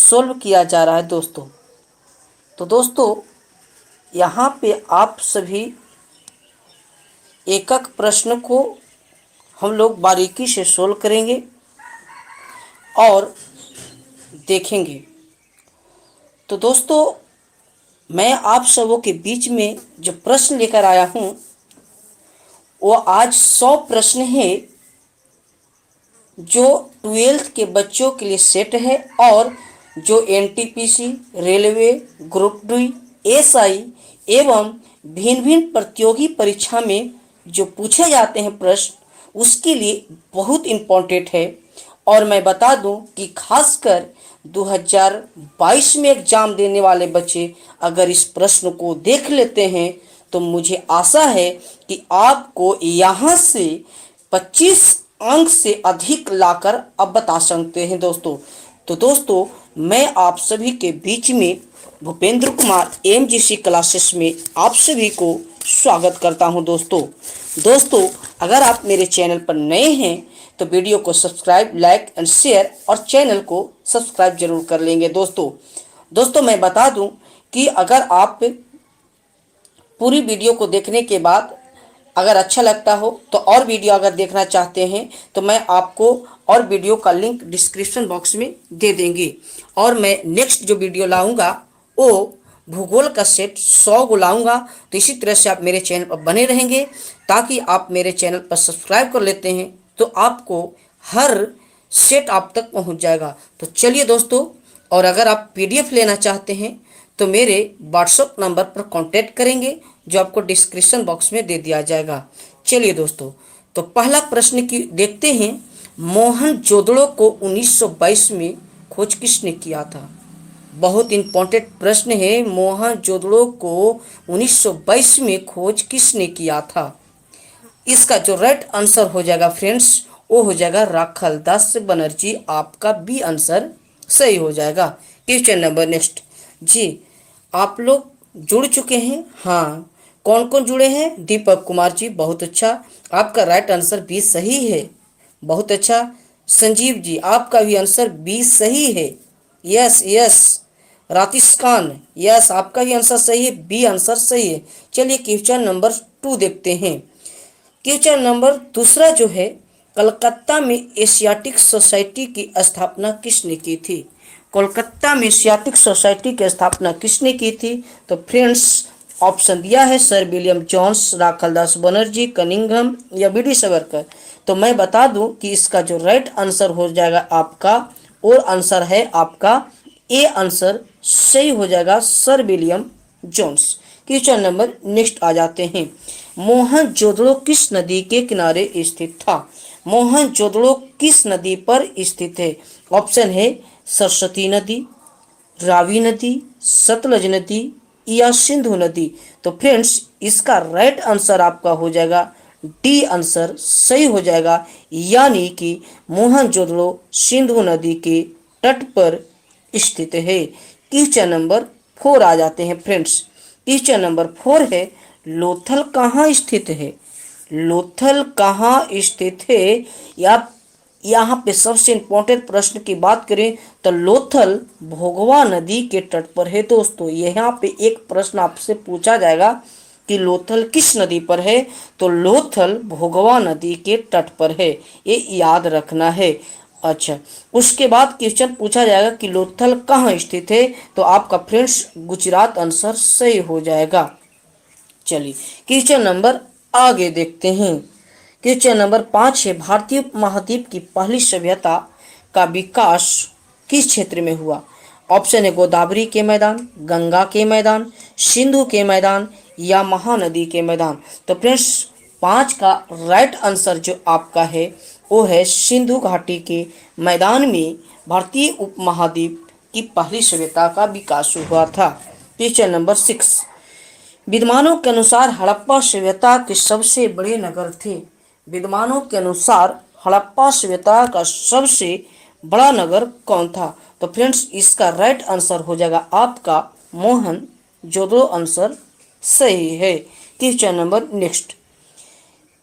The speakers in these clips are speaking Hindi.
सोल्व किया जा रहा है दोस्तों। तो दोस्तों यहाँ पे आप सभी एक एक प्रश्न को हम लोग बारीकी से सोल्व करेंगे और देखेंगे। तो दोस्तों मैं आप सबों के बीच में जो प्रश्न लेकर आया हूँ वो आज 100 प्रश्न है जो 12th के बच्चों के लिए सेट है और जो NTPC, railway, group D, SI एवं भिन्न भिन्न प्रतियोगी परीक्षा में जो पूछे जाते हैं प्रश्न उसके लिए बहुत इम्पोर्टेंट है। और मैं बता दूं कि खासकर 2022 में एग्जाम देने वाले बच्चे अगर इस प्रश्न को देख लेते हैं तो मुझे आशा है कि आपको यहाँ से 25 अंक से अधिक लाकर अब बता सकते हैं दोस्तों। तो दोस्तों मैं आप सभी के बीच में भूपेंद्र कुमार एमजीसी क्लासेस में आप सभी को स्वागत करता हूं दोस्तों अगर आप मेरे चैनल पर नए हैं तो वीडियो को सब्सक्राइब, लाइक एंड शेयर और चैनल को सब्सक्राइब जरूर कर लेंगे दोस्तों मैं बता दूं कि अगर आप पूरी वीडियो को देखने के बाद अगर अच्छा लगता हो तो और वीडियो अगर देखना चाहते हैं तो मैं आपको और वीडियो का लिंक डिस्क्रिप्शन बॉक्स में दे देंगे। और मैं नेक्स्ट जो वीडियो लाऊंगा वो भूगोल का सेट 100 को लाऊंगा। तो इसी तरह से आप मेरे चैनल पर बने रहेंगे ताकि आप मेरे चैनल पर सब्सक्राइब कर लेते हैं तो आपको हर सेट आप तक पहुंच जाएगा। तो चलिए दोस्तों, और अगर आप पीडीएफ लेना चाहते हैं तो मेरे व्हाट्सएप नंबर पर कांटेक्ट करेंगे जो आपको डिस्क्रिप्शन बॉक्स में दे दिया जाएगा। चलिए दोस्तों, तो पहला प्रश्न की देखते हैं। मोहनजोदड़ो को 1922 में खोज किसने किया था? बहुत इंपॉर्टेंट प्रश्न है। मोहनजोदड़ो को 1922 में खोज किसने किया था? इसका जो राइट आंसर हो जाएगा फ्रेंड्स वो हो जाएगा राखालदास बनर्जी। आपका बी आंसर सही हो जाएगा। क्वेश्चन नंबर नेक्स्ट जी, आप लोग जुड़ चुके हैं? हाँ, कौन कौन जुड़े हैं? दीपक कुमार जी, बहुत अच्छा, आपका राइट आंसर बी सही है, बहुत अच्छा। संजीव जी, आपका भी आंसर बी सही है, यस। रातिश खान, यस, आपका भी आंसर सही है, बी आंसर सही है। चलिए क्वेश्चन नंबर 2 देखते हैं। क्वेश्चन नंबर दूसरा जो है, कलकत्ता में एशियाटिक सोसाइटी की स्थापना किसने की थी? कोलकाता में एशियाटिक सोसाइटी की स्थापना किसने की थी? तो फ्रेंड्स ऑप्शन दिया है sir William Jones, Rakhaldas Banerjee, Cunningham या बीडी सावरकर। तो मैं बता दूं कि इसका जो राइट आंसर हो जाएगा आपका, और आंसर है आपका ए आंसर सही हो जाएगा, sir William Jones. Question number next आ जाते हैं। मोहनजोदड़ो किस नदी के किनारे स्थित था? मोहनजोदड़ो किस नदी पर स्थित है? ऑप्शन है सरस्वती नदी, रावी नदी, सतलज नदी या सिंधु नदी। तो फ्रेंड्स इसका राइट आंसर आपका हो जाएगा डी आंसर सही हो जाएगा, यानी कि मोहनजोदड़ो सिंधु नदी के तट पर स्थित है। क्वेश्चन नंबर 4 आ जाते हैं फ्रेंड्स। क्वेश्चन नंबर 4 है, लोथल कहाँ स्थित है? लोथल कहाँ स्थित है? या यहाँ पे सबसे इम्पोर्टेंट प्रश्न की बात करें तो लोथल भोगवा नदी के तट पर है दोस्तों। यहाँ पे एक प्रश्न आपसे पूछा जाएगा कि लोथल किस नदी पर है? तो लोथल भोगवा नदी के तट पर है, ये याद रखना है। अच्छा, उसके बाद क्वेश्चन पूछा जाएगा कि लोथल कहाँ स्थित है? तो आपका फ्रेंड्स गुजरात आंसर सही हो जाएगा। चलिए क्वेश्चन नंबर आगे देखते हैं। क्वेश्चन नंबर 5 है, भारतीय उपमहाद्वीप की पहली सभ्यता का विकास किस क्षेत्र में हुआ? ऑप्शन है गोदावरी के मैदान, गंगा के मैदान, सिंधु के मैदान या महानदी के मैदान। तो फ्रेंड्स 5 का राइट आंसर जो आपका है वो है सिंधु घाटी के मैदान में भारतीय उपमहाद्वीप की पहली सभ्यता का विकास हुआ था। क्वेश्चन नंबर 6, विद्वानों के अनुसार हड़प्पा सभ्यता के सबसे बड़े नगर थे। विद्वानों के अनुसार हड़प्पा सभ्यता का सबसे बड़ा नगर कौन था? तो फ्रेंड्स इसका राइट आंसर हो जाएगा आपका मोहनजोदड़ो आंसर सही है। क्वेश्चन नंबर नेक्स्ट,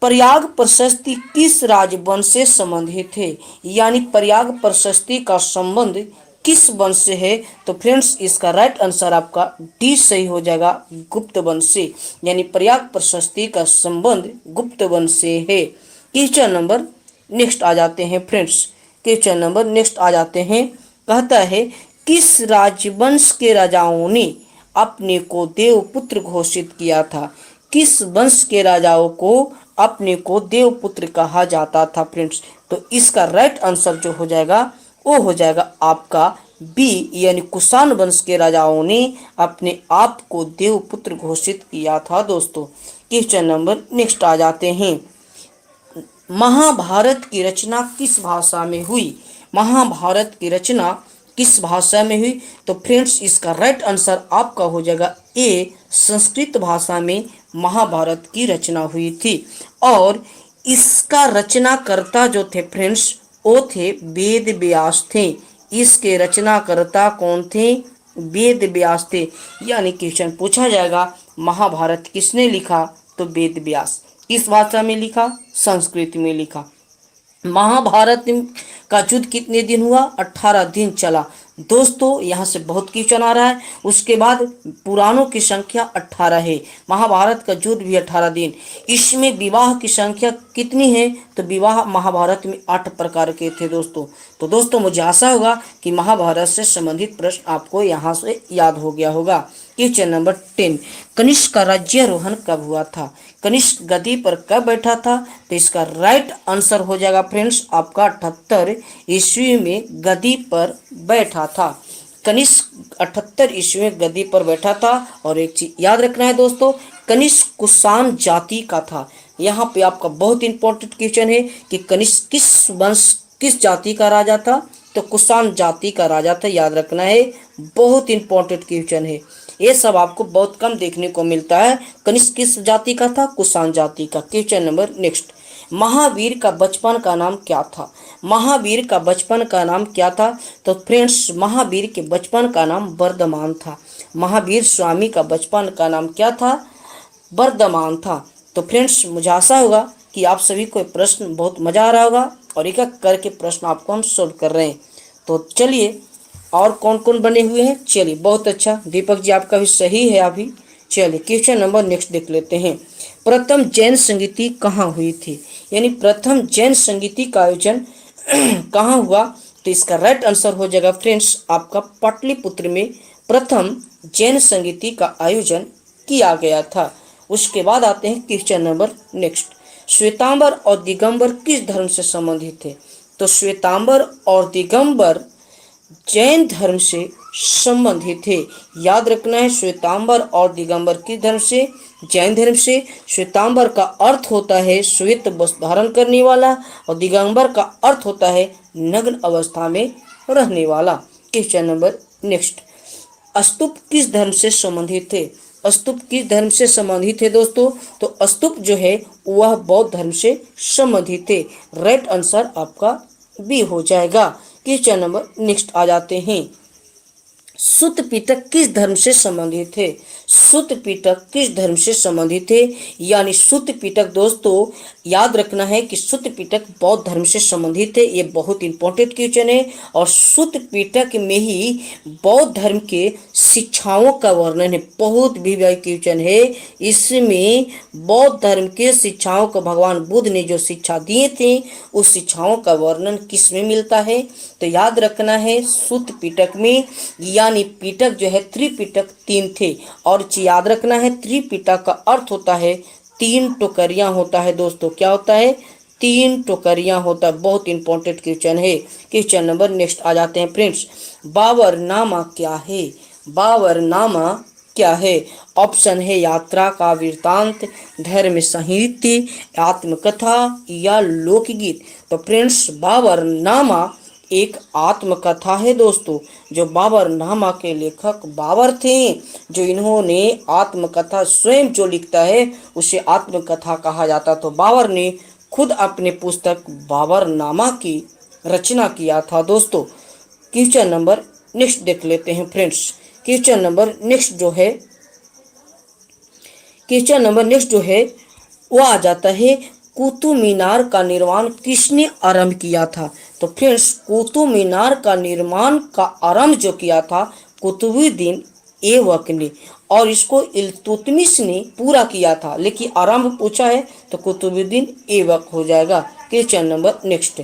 प्रयाग प्रशस्ति किस राजवंश से संबंधित है? यानी प्रयाग प्रशस्ति का संबंध किस वंश से है? तो फ्रेंड्स इसका राइट आंसर आपका डी सही हो जाएगा, गुप्त वंश से। यानी प्रयाग प्रशस्ति का संबंध गुप्त वंश से है। क्वेश्चन नंबर नेक्स्ट आ जाते हैं फ्रेंड्स, क्वेश्चन नंबर नेक्स्ट आ जाते हैं। कहता है किस राजवंश के राजाओं ने अपने को देवपुत्र घोषित किया था? किस वंश के राजाओं को अपने को देवपुत्र कहा जाता था फ्रेंड्स? तो इसका राइट आंसर जो हो जाएगा वो हो जाएगा आपका बी, यानी कुषाण वंश के राजाओं ने अपने आप को देवपुत्र घोषित किया था दोस्तों। क्वेश्चन नंबर नेक्स्ट आ जाते हैं। महाभारत की रचना किस भाषा में हुई? महाभारत की रचना किस भाषा में हुई? तो फ्रेंड्स इसका राइट आंसर आपका हो जाएगा ए, संस्कृत भाषा में महाभारत की रचना हुई थी। और इसका रचनाकर्ता जो थे फ्रेंड्स वो थे वेद व्यास थे। इसके रचनाकर्ता कौन थे? वेद व्यास थे। यानी क्वेश्चन पूछा जाएगा महाभारत किसने लिखा? तो वेद व्यास। किस भाषा में लिखा? संस्कृत में लिखा। महाभारत का युद्ध कितने दिन हुआ? 18 दिन चला दोस्तों। यहाँ से बहुत क्वेश्चन आ रहा है। उसके बाद पुराणों की संख्या 18 है, महाभारत का युद्ध भी 18 दिन। इसमें विवाह की संख्या कितनी है? तो विवाह महाभारत में 8 प्रकार के थे दोस्तों। तो दोस्तों मुझे आशा होगा कि महाभारत से संबंधित प्रश्न आपको यहाँ से याद हो गया होगा। क्वेश्चन नंबर 10, कनिष्क का राज्यारोहण कब हुआ था? कनिष्क गद्दी पर कब बैठा था? तो इसका राइट आंसर हो जाएगा फ्रेंड्स आपका 78 ईस्वी में गद्दी पर बैठा था। कनिष्क 78 ईस्वी में गद्दी पर बैठा था। और एक चीज याद रखना है दोस्तों, कनिष्क कुषाण जाति का था। यहाँ पे आपका बहुत इंपॉर्टेंट क्वेश्चन है कि कनिष्क किस वंश किस जाति का राजा था? तो कुषाण जाति का राजा था, याद रखना है, बहुत इंपॉर्टेंट क्वेश्चन है। ये सब आपको बहुत कम देखने को मिलता है। कनिष्क किस जाति का था? कुषाण जाति का। क्वेश्चन नंबर नेक्स्ट, महावीर का बचपन का नाम क्या था? महावीर का बचपन का नाम क्या था? तो फ्रेंड्स महावीर के बचपन का नाम वर्धमान था। महावीर स्वामी का बचपन का नाम क्या था? वर्धमान था। तो फ्रेंड्स मुझे आशा होगा कि आप सभी को प्रश्न बहुत मजा आ रहा होगा और एक एक करके प्रश्न आपको हम सोल्व कर रहे हैं। तो चलिए और कौन कौन बने हुए हैं, चलिए बहुत अच्छा, दीपक जी आपका भी सही है अभी। चलिए क्वेश्चन नंबर नेक्स्ट देख लेते हैं। प्रथम जैन संगीति कहाँ हुई थी? यानी प्रथम जैन संगीति का आयोजन कहाँ हुआ? तो इसका राइट आंसर हो जाएगा फ्रेंड्स आपका पाटलिपुत्र में प्रथम जैन संगीति का आयोजन किया गया था। उसके बाद आते हैं क्वेश्चन नंबर नेक्स्ट, श्वेतांबर और दिगंबर किस धर्म से संबंधित थे? तो श्वेतांबर और दिगंबर जैन धर्म से संबंधित थे। याद रखना है, श्वेतांबर और दिगंबर किस धर्म से? जैन धर्म से। श्वेतांबर का अर्थ होता है श्वेत वस्त्र धारण करने वाला और दिगंबर का अर्थ होता है नग्न अवस्था में रहने वाला। क्वेश्चन नंबर नेक्स्ट, स्तूप किस धर्म से संबंधित थे? स्तूप किस धर्म से संबंधित है दोस्तों? तो स्तूप जो है वह बौद्ध धर्म से संबंधित है। राइट आंसर आपका बी हो जाएगा। क्वेश्चन नंबर नेक्स्ट आ जाते हैं, सूत पिटक किस धर्म से संबंधित है? सूत पिटक किस धर्म से संबंधित है? यानी सूत पिटक दोस्तों याद रखना है कि सूत पिटक बौद्ध धर्म से संबंधित है। ये बहुत इंपॉर्टेंट क्वेश्चन है और सूत पिटक में ही बौद्ध धर्म के शिक्षाओं का वर्णन है। बहुत भी बड़ा क्वेश्चन है। इसमें बौद्ध धर्म के शिक्षाओं को भगवान बुद्ध ने जो शिक्षा दिए थे उस शिक्षाओं का वर्णन किस में मिलता है? तो याद रखना है सूत पिटक में। यानी पिटक जो है त्रिपिटक 3 थे और याद रखना है त्रिपिटक का अर्थ होता है 3 टोकरियां होता है दोस्तों। क्या होता है? 3 टोकरियां होता है। बहुत इंपॉर्टेंट क्वेश्चन है। क्वेश्चन नंबर नेक्स्ट आ जाते हैं फ्रेंड्स, बाबरनामा क्या है? बाबरनामा क्या है? ऑप्शन है यात्रा का वृतांत, धर्म साहित्य, आत्मकथा या लोकगीत। तो फ्रेंड्स बाबरनामा एक आत्मकथा है दोस्तों। जो बाबरनामा के लेखक बाबर थे, जो इन्होंने आत्मकथा स्वयं जो लिखता है उसे आत्मकथा कहा जाता। तो बाबर ने खुद अपने पुस्तक बाबरनामा की रचना किया था दोस्तों। क्वेश्चन नंबर नेक्स्ट देख लेते हैं फ्रेंड्स। क्वेश्चन नंबर नेक्स्ट जो है वो आ जाता है, कुतुब मीनार का निर्माण किसने आरंभ किया था? तो फ्रेंड्स कुतुब मीनार का निर्माण का आरंभ जो किया था कुतुबुद्दीन ऐबक ने, और इसको इल्तुतमिश ने पूरा किया था, लेकिन आरंभ पूछा है तो कुतुबुद्दीन ऐबक हो जाएगा। क्वेश्चन नंबर नेक्स्ट,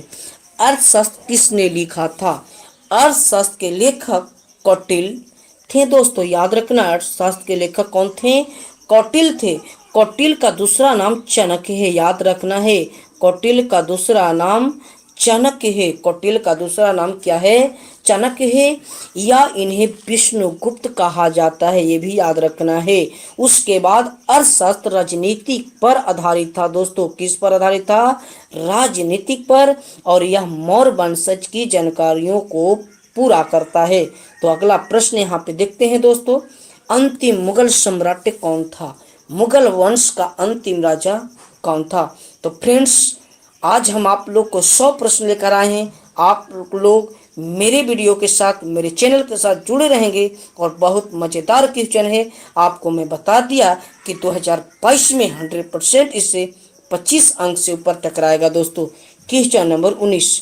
अर्थशास्त्र किसने लिखा था? अर्थशास्त्र के लेखक कौटिल्य थे दोस्तों, याद रखना अर्थशास्त्र के लेखक कौन थे? कौटिल्य थे। कौटिल्य का दूसरा नाम चाणक्य है, याद रखना है। कौटिल्य का दूसरा नाम चाणक्य है। कौटिल्य का दूसरा नाम क्या है? चाणक्य है, या इन्हें विष्णुगुप्त कहा जाता है, ये भी याद रखना है। उसके बाद अर्थशास्त्र राजनीति पर आधारित था दोस्तों, किस पर आधारित था? राजनीतिक पर, और यह मौर्य वंशज की जानकारियों को पूरा करता है। तो अगला प्रश्न यहाँ पे देखते हैं दोस्तों, अंतिम मुगल सम्राट कौन था? मुगल वंश का अंतिम राजा कौन था? तो फ्रेंड्स आज हम आप लोग को 100 प्रश्न लेकर आए हैं। आप लोग मेरे वीडियो के साथ, मेरे चैनल के साथ जुड़े रहेंगे और बहुत मज़ेदार क्वेश्चन है। आपको मैं बता दिया कि 2022 में 100% इससे 25 अंक से ऊपर टकराएगा दोस्तों। क्वेश्चन नंबर 19,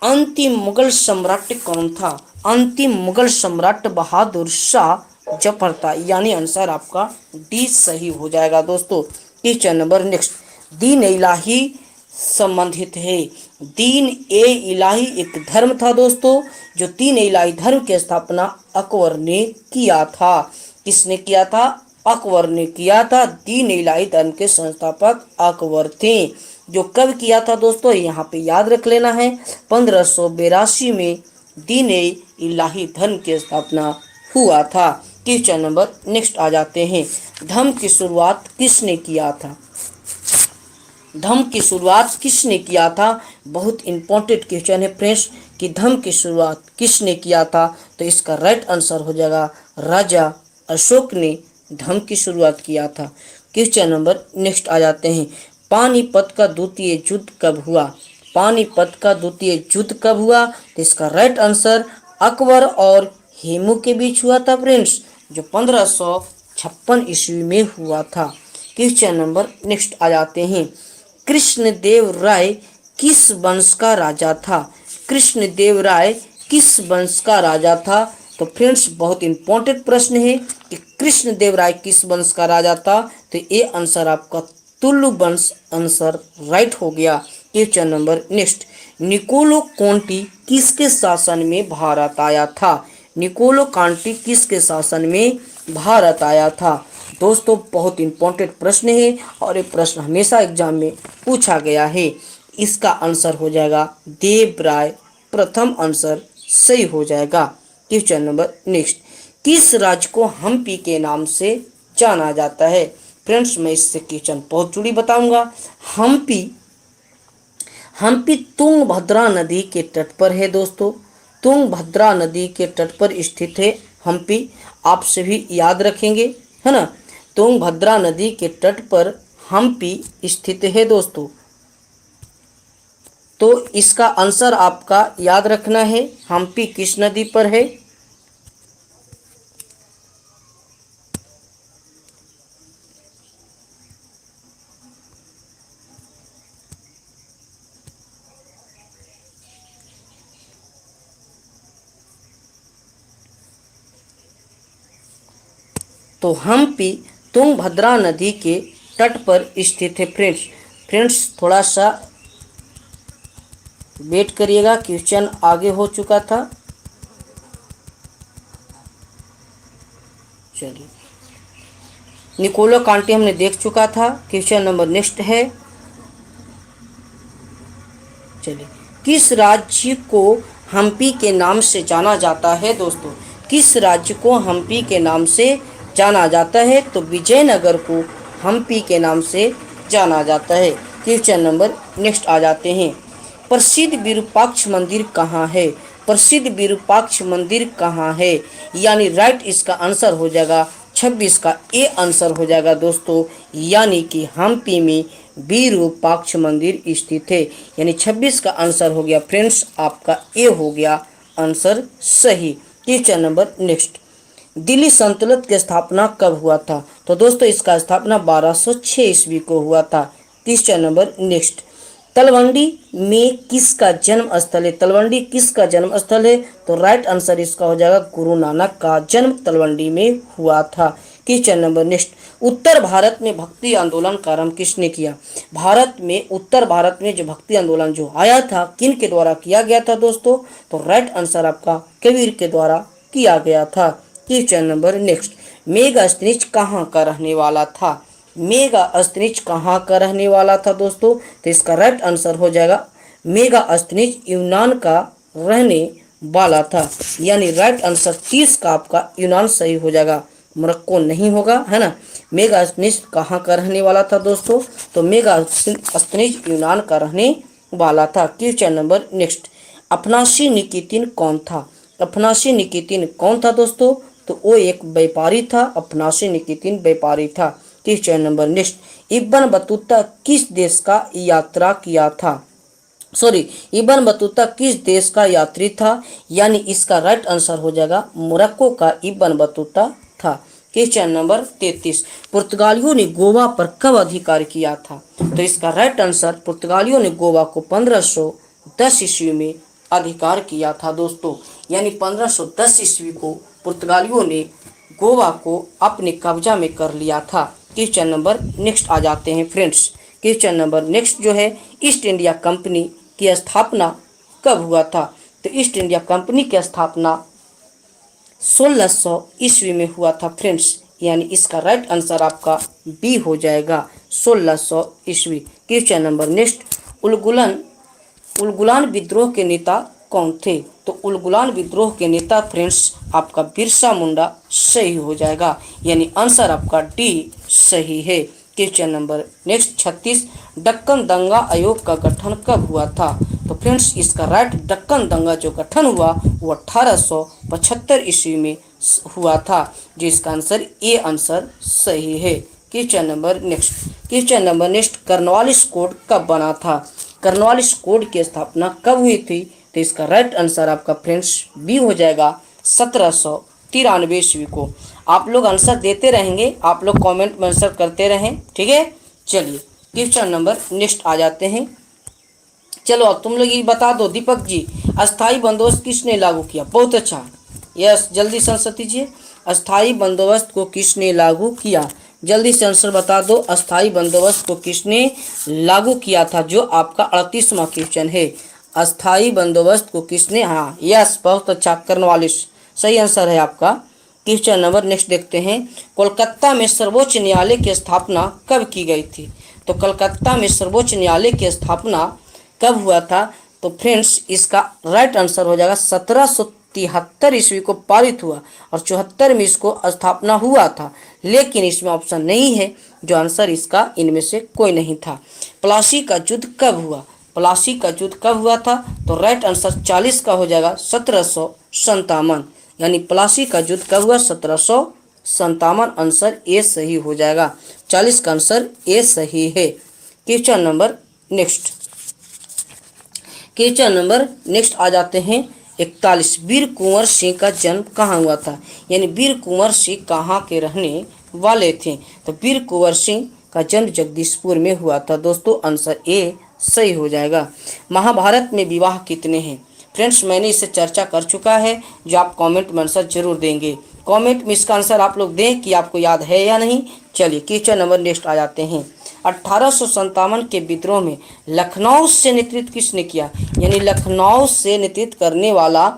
अंतिम मुगल सम्राट कौन था? अंतिम मुगल सम्राट बहादुर शाह जफर था, यानी आंसर आपका डी सही हो जाएगा दोस्तों। क्वेश्चन नंबर नेक्स्ट, दीन इलाही संबंधित है। दीन ए इलाही एक धर्म था दोस्तों, जो दीन इलाही धर्म की स्थापना अकबर ने किया था। किसने किया था? अकबर ने किया था। दीन इलाही धर्म के संस्थापक अकबर थे। जो कब किया था दोस्तों, यहाँ पे याद रख लेना है, 1582 में दीन इलाही धर्म की स्थापना हुआ था। क्वेश्चन नंबर नेक्स्ट आ जाते हैं, धर्म की शुरुआत किसने किया था? धर्म की शुरुआत किसने किया था? बहुत इंपॉर्टेंट क्वेश्चन है फ्रेंड्स कि धर्म की शुरुआत किसने किया था? तो इसका राइट आंसर हो जाएगा राजा अशोक ने धर्म की शुरुआत किया था। क्वेश्चन नंबर नेक्स्ट आ जाते हैं, पानीपत का द्वितीय युद्ध कब हुआ? पानीपत का द्वितीय युद्ध कब हुआ? तो इसका राइट आंसर अकबर और हेमू के बीच हुआ था फ्रेंड्स, जो 1556 ईस्वी में हुआ था। क्वेश्चन नंबर नेक्स्ट आ जाते हैं, कृष्णदेव राय किस वंश का राजा था? कृष्णदेव राय किस वंश का राजा था? तो फ्रेंड्स बहुत इंपॉर्टेंट प्रश्न है कि कृष्णदेव राय किस वंश का राजा था? तो ये आंसर आपका तुलु वंश आंसर राइट हो गया। क्वेश्चन नंबर नेक्स्ट, निकोलो कॉन्टी किसके शासन में भारत आया था? निकोलो कांटी किसके शासन में भारत आया था? दोस्तों बहुत इंपॉर्टेंट प्रश्न है और ये प्रश्न हमेशा एग्जाम में पूछा गया है। इसका आंसर हो जाएगा देवराय प्रथम, आंसर सही हो जाएगा। क्वेश्चन नंबर नेक्स्ट, किस राज्य को हम्पी के नाम से जाना जाता है? फ्रेंड्स मैं इससे क्वेश्चन बहुत जुड़ी बताऊंगा। हम्पी तुंगभद्रा नदी के तट पर है दोस्तों, तुंगभद्रा नदी के तट पर स्थित है हम्पी। आप सभी याद रखेंगे, है ना, तुंगभद्रा नदी के तट पर हम्पी स्थित है दोस्तों। तो इसका आंसर आपका याद रखना है, हम्पी किस नदी पर है? तो हम्पी तुंगभद्रा नदी के तट पर स्थित है फ्रेंड्स थोड़ा सा वेट करिएगा, क्वेश्चन आगे हो चुका था। चलिए, निकोलो कांटी हमने देख चुका था। क्वेश्चन नंबर नेक्स्ट है, चलिए, किस राज्य को हम्पी के नाम से जाना जाता है दोस्तों? किस राज्य को हम्पी के नाम से जाना जाता है? तो विजयनगर को हम्पी के नाम से जाना जाता है। क्वेश्चन नंबर नेक्स्ट आ जाते हैं, प्रसिद्ध विरूपाक्ष मंदिर कहाँ है? प्रसिद्ध विरूपाक्ष मंदिर कहाँ है? यानी राइट इसका आंसर हो जाएगा 26 का ए आंसर हो जाएगा दोस्तों, यानी कि हम्पी में विरूपाक्ष मंदिर स्थित है, यानी 26 का आंसर हो गया फ्रेंड्स आपका ए हो गया आंसर सही। क्वेश्चन नंबर नेक्स्ट, दिल्ली सल्तनत की स्थापना कब हुआ था? तो दोस्तों इसका स्थापना 1206 ईस्वी को हुआ था। क्वेश्चन नंबर नेक्स्ट, तलवंडी में किसका जन्म स्थल है? तलवंडी किसका जन्म स्थल है? तो राइट आंसर इसका हो जाएगा गुरु नानक का जन्म तलवंडी में हुआ था। क्वेश्चन नंबर नेक्स्ट, उत्तर भारत में भक्ति आंदोलन का आरंभ किसने किया? भारत में, उत्तर भारत में जो भक्ति आंदोलन जो आया था, किन के द्वारा किया गया था दोस्तों? तो राइट आंसर आपका कबीर के द्वारा किया गया था। क्वेश्चन नंबर नेक्स्ट, मेगास्थनीज कहाँ का रहने वाला था? मेगास्थनीज कहाँ का रहने वाला था दोस्तों? तो इसका राइट आंसर हो जाएगा मेगास्थनीज यूनान का रहने वाला था। यानी राइट आंसर 30 का आपका यूनान सही हो जाएगा, मोरक्को नहीं होगा, है ना। मेगास्थनीज कहाँ का रहने वाला था दोस्तों? तो मेगास्थनीज यूनान का रहने वाला था। क्वेश्चन नंबर नेक्स्ट, अफनासी निकेतिन कौन था? अफनासी निकेतिन कौन था दोस्तों? तो वो एक व्यापारी था, अफनासी निकेतिन व्यापारी था। Question number next, Ibn Battuta किस देश का यात्रा किया था? इब्न बतूता किस देश का यात्री था? यानी इसका राइट आंसर हो जाएगा मोरक्को का इब्न बतूता था। क्वेश्चन नंबर 33, पुर्तगालियों ने गोवा पर कब अधिकार किया था? तो इसका राइट आंसर, पुर्तगालियों ने गोवा को 1510 ईस्वी में अधिकार किया था दोस्तों। यानी 1510 ईस्वी को पुर्तगालियों ने गोवा को अपने कब्जा में कर लिया था। क्वेश्चन नंबर नेक्स्ट आ जाते हैं फ्रेंड्स। क्वेश्चन नंबर नेक्स्ट जो है, ईस्ट इंडिया कंपनी की स्थापना कब हुआ था? तो ईस्ट इंडिया कंपनी की स्थापना 1600 ईस्वी में हुआ था फ्रेंड्स। यानी इसका राइट आंसर आपका बी हो जाएगा, 1600 ईस्वी। क्वेश्चन नंबर नेक्स्ट, उलगुलान विद्रोह के नेता कौन थे? तो उलगुलान विद्रोह के नेता फ्रेंड्स आपका बिरसा मुंडा सही हो जाएगा। यानी आंसर आपका डी सही है। क्वेश्चन नंबर नेक्स्ट 36, दक्कन दंगा आयोग का गठन कब हुआ था? तो फ्रेंड्स इसका राइट, दक्कन दंगा जो गठन हुआ वो 1875 ईस्वी में हुआ था, जिसका आंसर ए आंसर सही है। Question number next, Cornwallis code कब बना था? कर्नवालिस कोड की स्थापना कब हुई थी? तो इसका राइट आंसर आपका फ्रेंड्स बी हो जाएगा, 1793 ईस्वी को। आप लोग आंसर देते रहेंगे, आप लोग कमेंट में आंसर करते रहें, ठीक है। चलिए क्वेश्चन नंबर नेक्स्ट आ जाते हैं। चलो अब तुम लोग ये बता दो दीपक जी, अस्थाई बंदोबस्त किसने लागू किया? बहुत अच्छा, यस, जल्दी से आंसर दीजिए। अस्थाई बंदोबस्त को किसने लागू किया? जल्दी से आंसर बता दो, अस्थाई बंदोबस्त को किसने लागू किया था? जो आपका 38वां क्वेश्चन है, अस्थाई बंदोबस्त को किसने, हाँ यस, बहुत अच्छा, कर्नवालिस सही आंसर है आपका। क्वेश्चन नंबर नेक्स्ट देखते हैं, कोलकाता में सर्वोच्च न्यायालय की स्थापना कब की गई थी? तो कलकत्ता में सर्वोच्च न्यायालय की स्थापना कब हुआ था? तो फ्रेंड्स इसका राइट आंसर हो जाएगा 1773 ईस्वी को पारित हुआ और 74 में इसको स्थापना हुआ था, लेकिन इसमें ऑप्शन नहीं है, जो आंसर इसका इनमें से कोई नहीं था। प्लासी का युद्ध कब हुआ? प्लासी का युद्ध कब हुआ था? तो राइट आंसर 40 का हो जाएगा 1757। यानी प्लासी का युद्ध कब हुआ? 1757, आंसर ए सही हो जाएगा। 40 का आंसर ए सही है। क्वेश्चन नंबर नेक्स्ट आ जाते हैं 41, वीर कुंवर सिंह का जन्म कहाँ हुआ था? यानी वीर कुंवर सिंह कहाँ के रहने वाले थे? तो वीर कुंवर सिंह का जन्म जगदीशपुर में हुआ था दोस्तों, आंसर ए सही हो जाएगा। महाभारत में विवाह कितने हैं? फ्रेंड्स मैंने इससे चर्चा कर चुका है, जो आप कमेंट में आंसर जरूर देंगे। कमेंट में इसका आंसर आप लोग दें कि आपको याद है या नहीं। चलिए क्वेश्चन नंबर नेक्स्ट आ जाते हैं। 1857 के विद्रोह में लखनऊ से नेतृत्व किसने किया? यानी लखनऊ से नेतृत्व करने वाला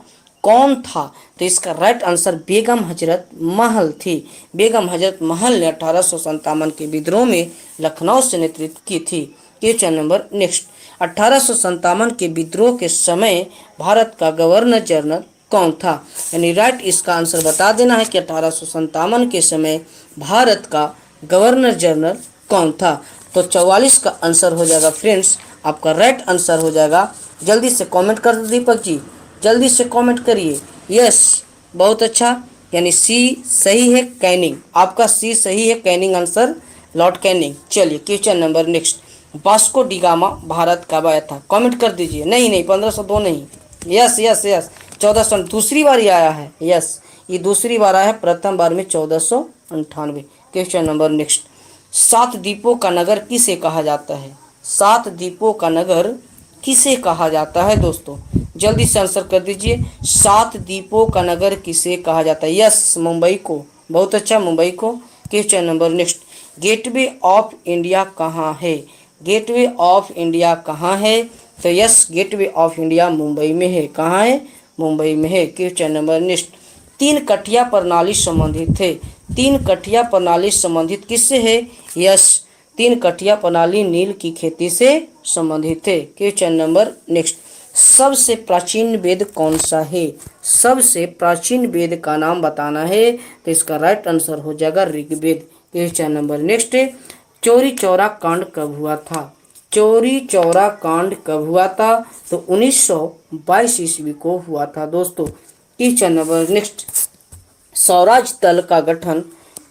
कौन था? तो इसका राइट आंसर बेगम हजरत महल थी। बेगम हजरत महल ने 1857 के विद्रोह में लखनऊ से नेतृत्व की थी। क्वेश्चन नंबर नेक्स्ट, 1857 के विद्रोह के समय भारत का गवर्नर जनरल कौन था? यानी राइट इसका आंसर बता देना है कि 1857 के समय भारत का गवर्नर जनरल कौन था? तो 44 का आंसर हो जाएगा फ्रेंड्स, आपका राइट आंसर हो जाएगा। जल्दी से कमेंट कर दो दीपक जी, जल्दी से कमेंट करिए। यस, बहुत अच्छा, यानी सी सही है, कैनिंग, आपका सी सही है, कैनिंग आंसर, लॉर्ड कैनिंग। चलिए question number next, Vasco D gamma Bharat कब आया था? कमेंट कर दीजिए। नहीं 1502 नहीं, यस 1400 दूसरी बार ही आया है। यस, ये दूसरी बार आया है, प्रथम बार में 1498। क्वेश्चन नंबर नेक्स्ट, 7 द्वीपों का नगर किसे कहा जाता है? सात द्वीपों का नगर किसे कहा जाता है दोस्तों? जल्दी से आंसर कर दीजिए। सात द्वीपों का नगर किसे कहा जाता है? यस, मुंबई को। बहुत अच्छा, मुंबई को। Question number next, gateway of India कहाँ है? गेटवे ऑफ इंडिया कहाँ है? तो yes, gateway of India Mumbai में है। कहाँ है? मुंबई में है। क्वेश्चन नंबर नेक्स्ट, तीन कठिया प्रणाली संबंधित है। तीन कठिया प्रणाली संबंधित किससे है? यस, तीन कठिया प्रणाली नील की खेती से संबंधित है। क्वेश्चन नंबर नेक्स्ट, सबसे प्राचीन वेद कौन सा है? सबसे प्राचीन वेद का नाम बताना है। तो इसका राइट आंसर हो जाएगा Rigveda. Question number next, Chauri Chaura कांड कब हुआ था? चौरी चौरा कांड कब हुआ था? तो 1922 ईस्वी को हुआ था दोस्तों। क्वेश्चन नंबर नेक्स्ट, स्वराज दल का गठन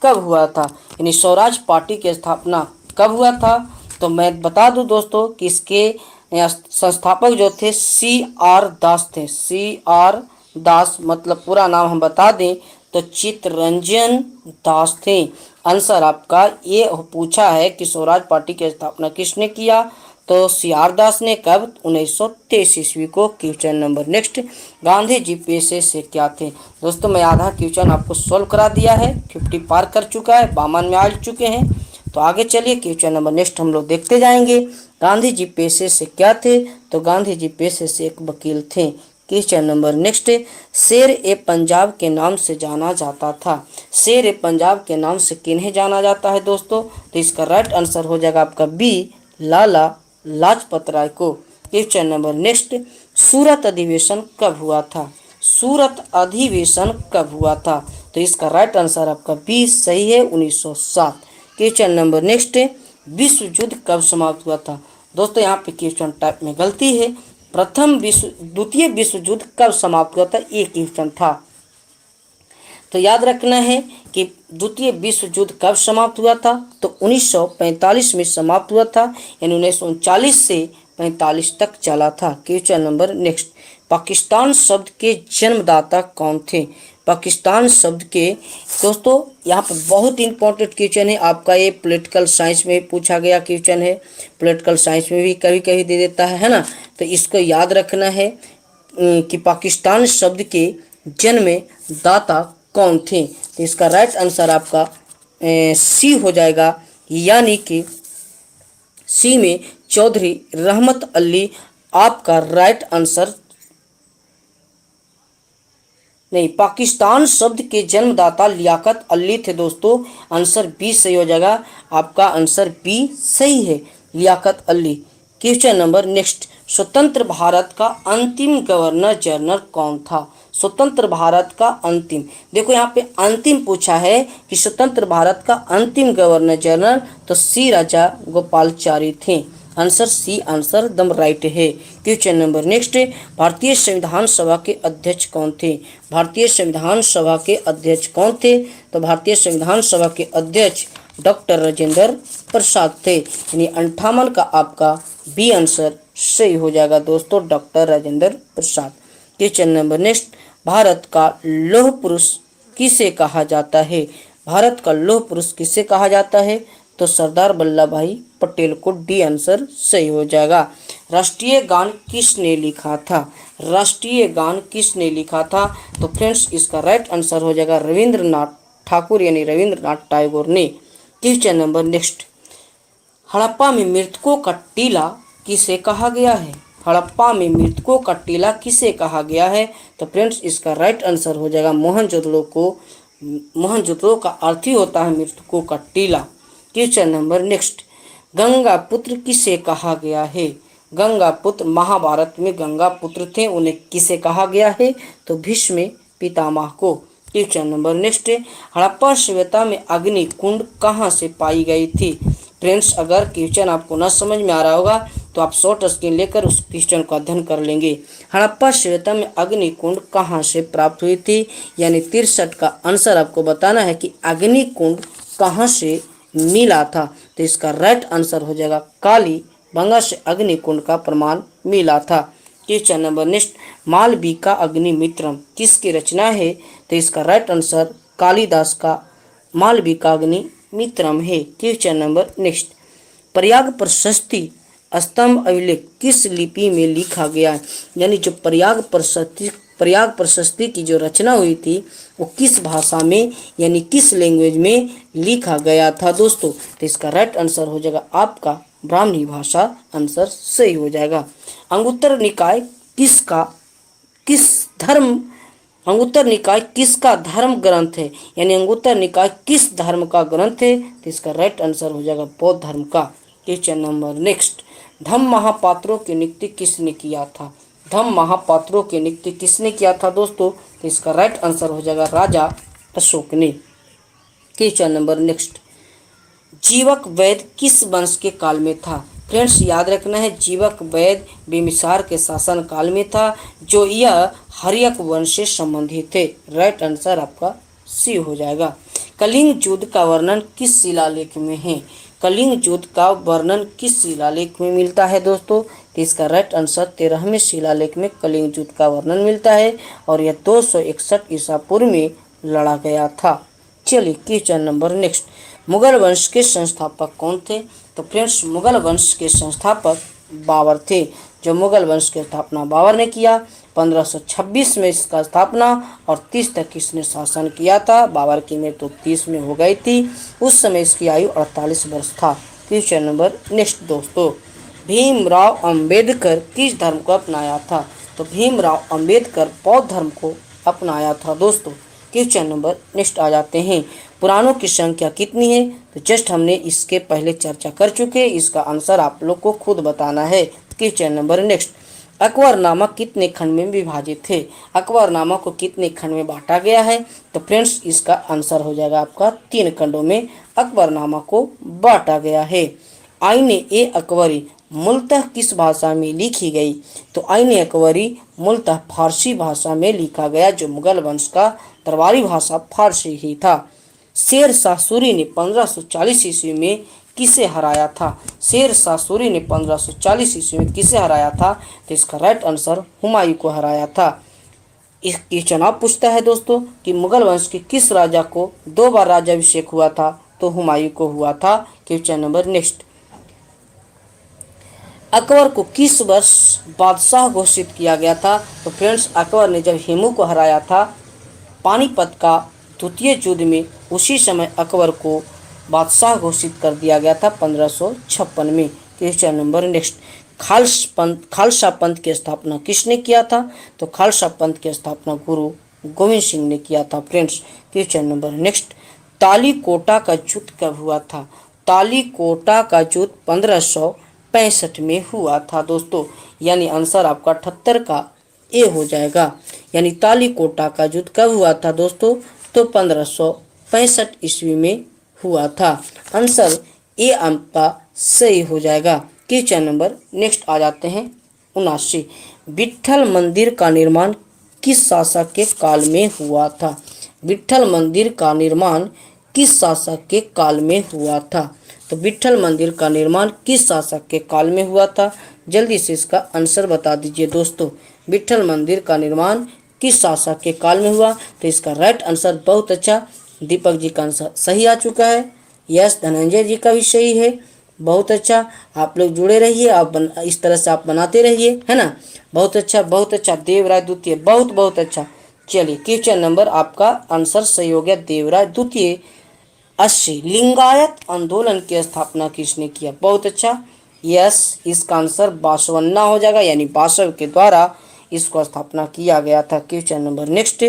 कब हुआ था? यानी स्वराज पार्टी की स्थापना कब हुआ था? तो मैं बता दूं दोस्तों कि इसके संस्थापक जो थे CR दास थे। CR दास, मतलब पूरा नाम हम बता दें तो चित्तरंजन दास थे। आंसर आपका ये पूछा है कि स्वराज पार्टी की स्थापना किसने किया? तो CR दास ने। कब? 1923 ईस्वी को। Question number next, Gandhi ji पेशे से क्या थे? दोस्तों मैं आधा क्वेश्चन आपको सॉल्व करा दिया है, 50 पार कर चुका है, 52 में आ चुके हैं। तो आगे चलिए, क्वेश्चन नंबर नेक्स्ट हम लोग देखते जाएंगे। गांधी जी पेशे से क्या थे? तो गांधी जी पेशे से एक वकील थे। क्वेश्चन नंबर नेक्स्ट, शेर ए पंजाब के नाम से जाना जाता था। शेर ए पंजाब के नाम से किन्हें जाना जाता है दोस्तों? तो इसका राइट आंसर हो जाएगा आपका बी, लाला लाजपत राय को। क्वेश्चन नंबर नेक्स्ट, सूरत अधिवेशन कब हुआ था? सूरत अधिवेशन कब हुआ था? तो इसका राइट आंसर आपका बी सही है, 1907। क्वेश्चन नंबर नेक्स्ट, विश्व युद्ध कब समाप्त हुआ था? दोस्तों यहाँ पे क्वेश्चन टाइप में गलती है। द्वितीय विश्व युद्ध कब समाप्त हुआ था, ये क्वेश्चन था। तो याद रखना है कि द्वितीय विश्व युद्ध कब समाप्त हुआ था? तो 1945 में समाप्त हुआ था, यानी 1939 से 45 तक चला था। क्वेश्चन नंबर नेक्स्ट, पाकिस्तान शब्द के जन्मदाता कौन थे? पाकिस्तान शब्द के दोस्तों यहाँ पर बहुत इंपॉर्टेंट क्वेश्चन है आपका, ये पॉलिटिकल साइंस में पूछा गया क्वेश्चन है, पॉलिटिकल साइंस में भी कभी कभी दे देता है ना। तो इसको याद रखना है कि पाकिस्तान शब्द के जन्मदाता कौन थे? तो इसका राइट आंसर आपका सी हो जाएगा, यानी कि सी में चौधरी रहमत अली आपका राइट आंसर। नहीं, पाकिस्तान शब्द के जन्मदाता लियाकत अली थे दोस्तों। आंसर बी सही हो जाएगा, आपका आंसर बी सही है, Liaquat Ali. Question number next, स्वतंत्र भारत का अंतिम गवर्नर जनरल कौन था? स्वतंत्र भारत का अंतिम, देखो यहाँ पे अंतिम पूछा है कि स्वतंत्र भारत का अंतिम गवर्नर जनरल, तो सी राजा गोपालाचारी थे। आंसर सी आंसर दम राइट है। क्वेश्चन नंबर नेक्स्ट, भारतीय संविधान सभा के अध्यक्ष कौन थे? भारतीय संविधान सभा के अध्यक्ष कौन थे? तो भारतीय संविधान सभा के अध्यक्ष डॉक्टर राजेंद्र प्रसाद थे, यानी 58 का आपका बी आंसर सही हो जाएगा दोस्तों, doctor Rajendra Prasad. Question number next, Bharat का लौह पुरुष किसे कहा जाता है? भारत का लौह पुरुष किसे कहा जाता है? तो सरदार वल्लभ भाई पटेल को। डी आंसर सही हो जाएगा। राष्ट्रीय गान किसने लिखा था? राष्ट्रीय गान किसने लिखा था? तो फ्रेंड्स इसका राइट आंसर हो जाएगा रविंद्रनाथ ठाकुर, यानी रविंद्रनाथ टैगोर ने। क्वेश्चन नंबर नेक्स्ट, हड़प्पा में मृतकों का टीला किसे कहा गया है? हड़प्पा में मृतकों का टीला किसे कहा गया है? तो फ्रेंड्स इसका राइट आंसर हो जाएगा मोहनजोदड़ो को। मोहनजोदड़ो का अर्थ ही होता है मृतकों का टीला। क्वेश्चन नंबर नेक्स्ट, गंगा पुत्र किसे कहा गया है? गंगा पुत्र, महाभारत में गंगा पुत्र थे, उन्हें किसे कहा गया है? तो भीष्म पितामह को। क्वेश्चन नंबर नेक्स्ट, हड़प्पा सभ्यता में अग्नि कुंड कहाँ से पाई गई थी? फ्रेंड्स अगर क्वेश्चन आपको न समझ में आ रहा होगा तो आप शॉर्ट स्क्रीन लेकर उस क्वेश्चन को अध्ययन कर लेंगे। हड़प्पा सभ्यता में अग्नि कुंड कहाँ से प्राप्त हुई थी? यानी 63 का आंसर आपको बताना है कि अग्नि कुंड कहाँ से मिला था। तो इसका राइट आंसर हो जाएगा काली बंगा से अग्नि कुंड का प्रमाण मिला था। Question number next, Malvika Agnimitram किसकी रचना है? तो इसका राइट आंसर कालिदास का मालविका अग्निमित्रम है। क्वेश्चन नंबर नेक्स्ट, प्रयाग प्रशस्ति स्तंभ अभिलेख किस लिपि में लिखा गया है, यानी जो प्रयाग प्रशस्ति की जो रचना हुई थी वो किस भाषा में यानी किस लैंग्वेज में लिखा गया था दोस्तों। तो इसका राइट आंसर हो जाएगा आपका ब्राह्मणी भाषा, आंसर सही हो जाएगा। अंगुत्तर निकाय किसका किस धर्म अंगुत्तर निकाय किसका धर्म ग्रंथ है, यानी अंगुत्तर निकाय किस धर्म का ग्रंथ है, तो इसका राइट आंसर हो जाएगा बौद्ध धर्म का। क्वेश्चन नंबर नेक्स्ट, धम्म महापात्रों की नियुक्ति किसने किया था, धम्म महापात्रों की नियुक्ति किसने किया था दोस्तों, तो इसका राइट आंसर हो जाएगा राजा अशोक ने। क्वेश्चन नंबर नेक्स्ट, जीवक वैद्य किस वंश के काल में था। फ्रेंड्स याद रखना है, जीवक वैद्य बिंबिसार के शासन काल में था, जो यह हर्यक वंश से संबंधित थे। राइट आंसर आपका सी हो जाएगा। कलिंग युद्ध का वर्णन किस शिलालेख में है, कलिंग युद्ध का वर्णन किस शिलालेख में मिलता है दोस्तों, तो इसका राइट आंसर 13वें शिलालेख में कलिंग युद्ध का वर्णन मिलता है और यह 261 ईसा पूर्व में लड़ा गया था। चलिए क्वेश्चन नंबर नेक्स्ट, मुगल वंश के संस्थापक कौन थे। तो फ्रेंड्स मुगल वंश के संस्थापक बाबर थे, जो मुगल वंश की स्थापना बाबर ने किया। 1526 में इसका स्थापना और 30 तक इसने शासन किया था। बाबर की मृत्यु 30 में हो गई थी, उस समय इसकी आयु 48 वर्ष था। क्वेश्चन नंबर नेक्स्ट दोस्तों, भीमराव अंबेडकर किस धर्म को अपनाया था। तो भीमराव अंबेडकर बौद्ध धर्म को अपनाया था दोस्तों। क्वेश्चन नंबर नेक्स्ट आ जाते हैं, पुराणों की संख्या कितनी है। तो जस्ट हमने इसके पहले चर्चा कर चुके हैं, इसका आंसर आप लोग को खुद बताना है। क्वेश्चन नंबर नेक्स्ट, अकबरनामा कितने खंड में विभाजित थे, अकबरनामा को कितने खंड में बांटा गया है। तो फ्रेंड्स इसका आंसर हो जाएगा आपका 3 खंडों में अकबरनामा को बांटा गया है। आईने ए अकबरी मूलतः किस भाषा में लिखी गई। तो आईने अकबरी मूलतः फारसी भाषा में लिखा गया, जो मुगल वंश का दरबारी भाषा फारसी ही था। शेर शाह सूरी ने 1540 ईस्वी में किसे हराया था, शेर शाह सूरी ने 1540 ईस्वी में किसे हराया था। तो इसका राइट आंसर हुमायूं को हराया था। इस क्वेश्चन आप पूछता है दोस्तों कि मुगल वंश के किस राजा को 2 बार राज्याभिषेक हुआ था। तो हुमायूं को हुआ था। क्वेश्चन नंबर नेक्स्ट, अकबर को किस वर्ष बादशाह घोषित किया गया था। तो फ्रेंड्स अकबर ने जब हेमू को हराया था पानीपत का द्वितीय युद्ध में, उसी समय अकबर को बादशाह घोषित कर दिया गया था 1556 में। क्वेश्चन नंबर नेक्स्ट, खालसा पंथ की स्थापना किसने किया था। तो खालसा पंथ की स्थापना गुरु गोविंद सिंह ने किया था friends. Question number next, Talikota का युद्ध कब हुआ था। तालीकोटा का युद्ध 1565 में हुआ था दोस्तों, यानी आंसर आपका 78 का ए हो जाएगा। यानी तालीकोटा का युद्ध कब हुआ था दोस्तों, तो 1565 ईस्वी में हुआ था। आंसर ए आपका सही हो जाएगा। क्वेश्चन नंबर नेक्स्ट आ जाते हैं 79, विट्ठल मंदिर का निर्माण किस शासक के काल में हुआ था। विट्ठल मंदिर का निर्माण किस शासक के काल में हुआ था। तो विट्ठल मंदिर का निर्माण किस शासक के काल में हुआ था, जल्दी से इसका आंसर बता दीजिए दोस्तों। विट्ठल मंदिर का निर्माण किस शासक के काल में हुआ। तो इसका राइट आंसर बहुत अच्छा, दीपक जी का आंसर सही आ चुका है। यस, धनंजय जी का भी सही है, बहुत अच्छा। आप लोग जुड़े रहिए, आप इस तरह से आप बनाते रहिए, है ना। बहुत अच्छा बहुत अच्छा। देवराय द्वितीय, बहुत बहुत अच्छा। चलिए क्वेश्चन नंबर आपका आंसर सही हो गया, देवराय द्वितीय। 80, लिंगायत आंदोलन की स्थापना किसने किया। बहुत अच्छा। यस, इसका आंसर बासवन्ना हो जाएगा, यानी बासव के द्वारा इसको स्थापना किया गया था। क्वेश्चन नंबर नेक्स्ट,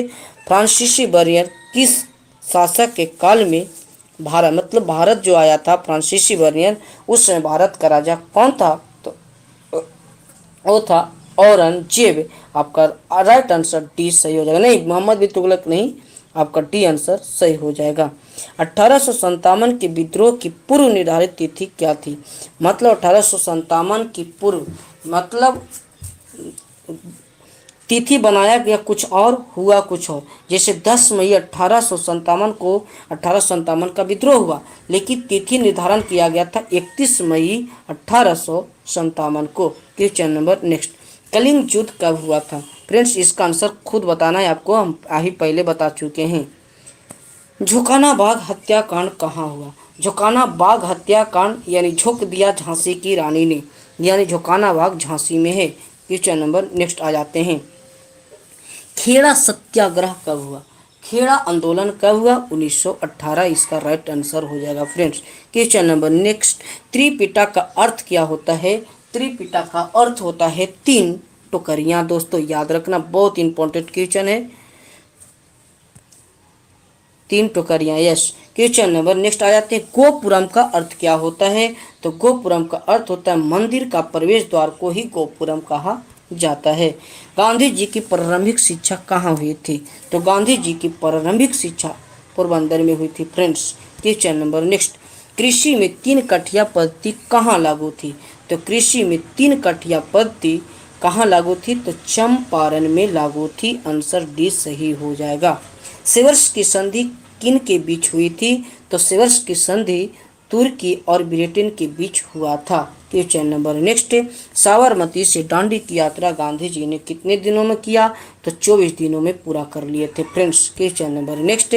फ्रांसीसी बैरियर किस शासक के काल में भारत जो आया था फ्रांसीसी बैरियर, उस समय भारत का राजा कौन था। तो वो था औरंगजेब। आपका राइट आंसर डी सही हो जाएगा, नहीं मोहम्मद बिन तुगलक नहीं, आपका डी आंसर सही हो जाएगा। 1857 के विद्रोह की पूर्व निर्धारित तिथि क्या थी। मतलब 1857 की पूर्व मतलब तिथि बनाया गया कुछ और, हुआ कुछ और। जैसे 10 मई 1857 को 1857 का विद्रोह हुआ, लेकिन तिथि निर्धारण किया गया था 31 मई 1857 को। क्वेश्चन नंबर नेक्स्ट, कलिंग युद्ध कब हुआ था। फ्रेंड्स इसका आंसर खुद बताना है आपको, हम ही पहले बता चुके हैं। झोकाना बाग हत्याकांड कहाँ हुआ। झोकाना बाग हत्याकांड यानी झोंक दिया झांसी की रानी ने। यानी झोकाना बाग झांसी में है। क्वेश्चन नंबर नेक्स्ट आ जाते हैं। खेड़ा सत्याग्रह कब हुआ? खेड़ा आंदोलन कब हुआ? 1918 इसका राइट आंसर हो जाएगा फ्रेंड्स। Question number next. त्रिपिटा का अर्थ क्या होता है? त्रिपिटा का अर्थ होता है तीन टोकरियां। दोस्तों याद रखना, बहुत इंपॉर्टेंट क्वेश्चन है, तीन टोकरियां। यस। क्वेश्चन नंबर नेक्स्ट आ जाते हैं। गोपुरम का अर्थ क्या होता है? तो गोपुरम का अर्थ होता है मंदिर का प्रवेश द्वार को ही गोपुरम कहा जाता है। गांधी जी की प्रारंभिक शिक्षा कहाँ हुई थी? तो गांधी जी की प्रारंभिक शिक्षा पोरबंदर में हुई थी फ्रेंड्स। Question number next. कृषि में तीन कठिया पद्धति कहाँ लागू थी? तो कृषि में तीन कठिया पद्धति कहाँ लागू थी? तो चंपारण में लागू थी। आंसर डी सही हो जाएगा। सेवर्स की संधि किन के बीच हुई थी? तो सेवर्स की संधि तुर्की और ब्रिटेन के बीच हुआ था। Question number next. साबरमती से दांडी की यात्रा गांधी जी ने कितने दिनों में किया? तो 24 दिनों में पूरा कर लिए थे फ्रेंड्स। Question number next.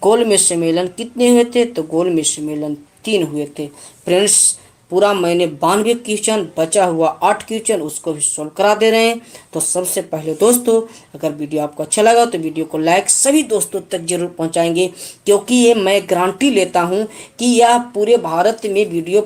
गोलमेज सम्मेलन कितने हुए थे? तो गोलमेज सम्मेलन 3 हुए थे फ्रेंड्स। पूरा मैंने 92 क्वेश्चन, बचा हुआ 8 क्वेश्चन उसको भी सोल्व करा दे रहे हैं। तो सबसे पहले दोस्तों, अगर वीडियो आपको अच्छा लगा तो वीडियो को लाइक सभी दोस्तों तक जरूर पहुंचाएंगे, क्योंकि ये मैं गारंटी लेता हूं कि यह पूरे भारत में वीडियो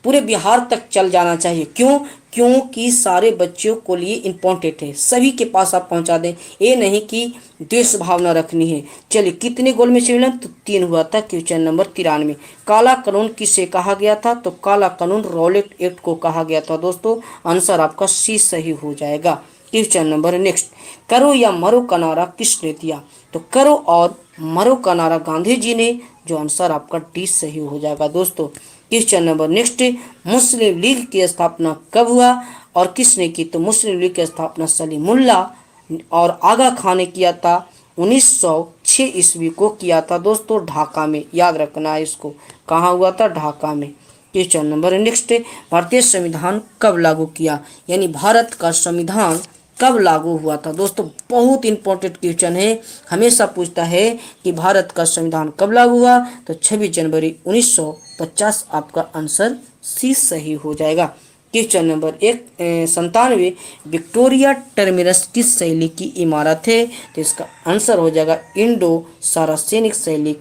पूरे बिहार तक चल जाना चाहिए। क्यों? क्योंकि सारे बच्चों को लिए इम्पोर्टेंट है, सभी के पास आप पहुंचा दें। ये नहीं कि देश भावना रखनी है। चलिए, कितने गोल में सम्मेलन? तो 3 हुआ था। Question number 93। काला कानून किसे कहा गया था? तो काला कानून रॉलेट एक्ट को कहा गया था दोस्तों। आंसर आपका सी सही हो जाएगा। Question number next. करो या मरो का नारा किसने दिया? तो करो और मरो का नारा गांधी जी ने, जो आंसर आपका डी सही हो जाएगा दोस्तों। Question number next. Muslim League की स्थापना कब हुआ और किसने की? तो मुस्लिम लीग की स्थापना सलीमुल्ला और आगा खान ने किया था। 1906 ईस्वी को किया था दोस्तों, ढाका में। याद रखना है इसको, कहाँ हुआ था? ढाका में। Question number next. भारतीय संविधान कब लागू किया? यानी भारत का संविधान कब लागू हुआ था? दोस्तों बहुत इंपॉर्टेंट क्वेश्चन है, हमेशा पूछता है कि भारत का संविधान कब लागू हुआ? तो 26 जनवरी 1950 आपका आंसर सी सही हो जाएगा। Question number 97। विक्टोरिया टर्मिनस किस शैली की इमारत है? तो इसका आंसर हो जाएगा इंडो सारासेनिक शैली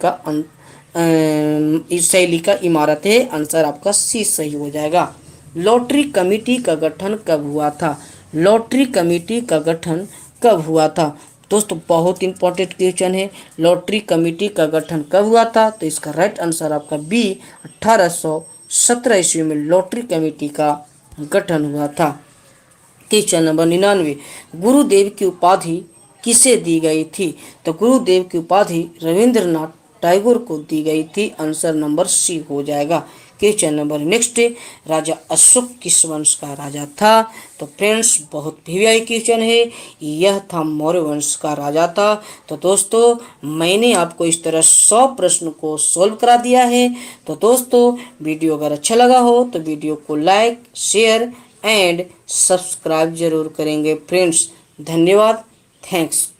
का इमारत है। आंसर आपका सी सही हो जाएगा। लॉटरी कमेटी का गठन कब हुआ था? लॉटरी कमेटी का गठन कब हुआ था? दोस्तों बहुत इंपॉर्टेंट क्वेश्चन है, लॉटरी कमेटी का गठन कब हुआ था? तो इसका राइट आंसर आपका बी 1817 ईस्वी में लॉटरी कमेटी का गठन हुआ था। Question number 99। गुरुदेव की उपाधि किसे दी गई थी? तो गुरुदेव की उपाधि रविंद्रनाथ टैगोर को दी गई थी। आंसर नंबर सी हो जाएगा। Question number next. राजा अशोक किस वंश का राजा था? तो फ्रेंड्स बहुत वीआईपी क्वेश्चन है, यह था मौर्य वंश का राजा था। तो दोस्तों मैंने आपको इस तरह 100 प्रश्न को सोल्व करा दिया है। तो दोस्तों वीडियो अगर अच्छा लगा हो तो वीडियो को लाइक, शेयर एंड सब्सक्राइब जरूर करेंगे फ्रेंड्स। धन्यवाद। थैंक्स।